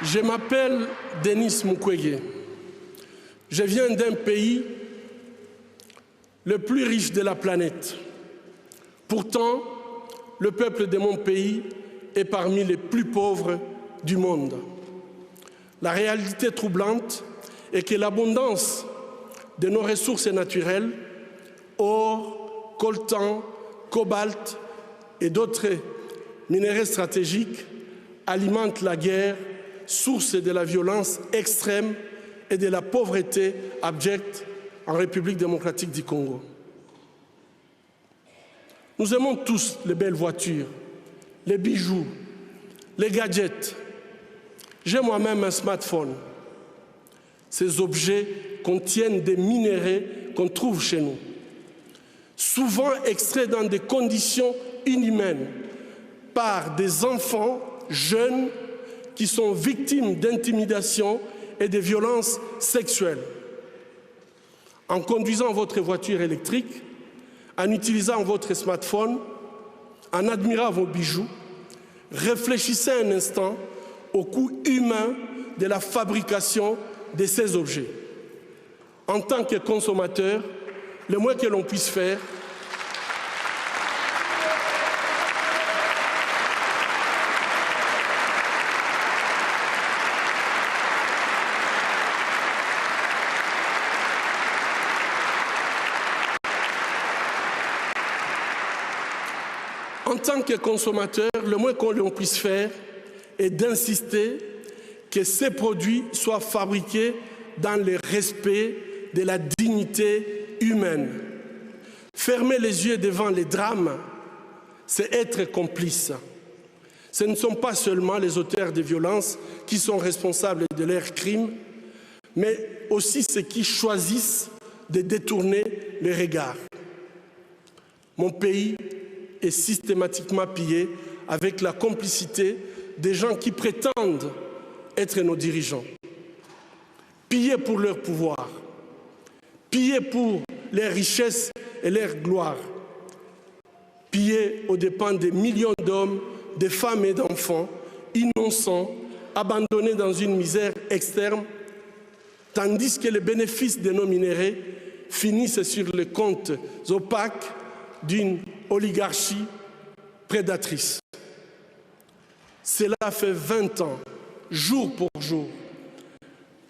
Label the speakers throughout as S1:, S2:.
S1: Je m'appelle Denis Mukwege. Je viens d'un pays le plus riche de la planète. Pourtant, le peuple de mon pays est parmi les plus pauvres du monde. La réalité troublante est que l'abondance de nos ressources naturelles, or, coltan, cobalt et d'autres minéraux stratégiques, alimente la guerre, source de la violence extrême et de la pauvreté abjecte en République démocratique du Congo. Nous aimons tous les belles voitures, les bijoux, les gadgets. J'ai moi-même un smartphone. Ces objets contiennent des minéraux qu'on trouve chez nous, souvent extraits dans des conditions inhumaines par des enfants jeunes qui sont victimes d'intimidation et de violences sexuelles. En conduisant votre voiture électrique, en utilisant votre smartphone, en admirant vos bijoux, réfléchissez un instant au coût humain de la fabrication de ces objets. En tant que consommateur, le moins que l'on puisse faire, est d'insister que ces produits soient fabriqués dans le respect de la dignité humaine. Fermer les yeux devant les drames, c'est être complice. Ce ne sont pas seulement les auteurs de violences qui sont responsables de leurs crimes, mais aussi ceux qui choisissent de détourner les regards. Mon pays est systématiquement pillé avec la complicité des gens qui prétendent être nos dirigeants. Pillés pour leur pouvoir, pillés pour leurs richesses et leur gloire, pillés aux dépens des millions d'hommes, de femmes et d'enfants innocents, abandonnés dans une misère externe, tandis que les bénéfices de nos minéraux finissent sur les comptes opaques d'une oligarchie prédatrice. Cela fait 20 ans, jour pour jour,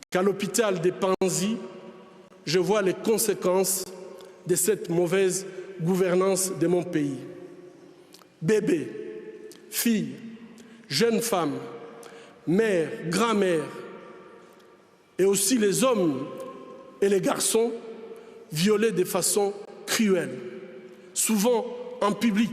S1: qu'à l'hôpital des Panzi, je vois les conséquences de cette mauvaise gouvernance de mon pays. Bébés, filles, jeunes femmes, mères, grand-mères, et aussi les hommes et les garçons violés de façon cruelle, souvent en public,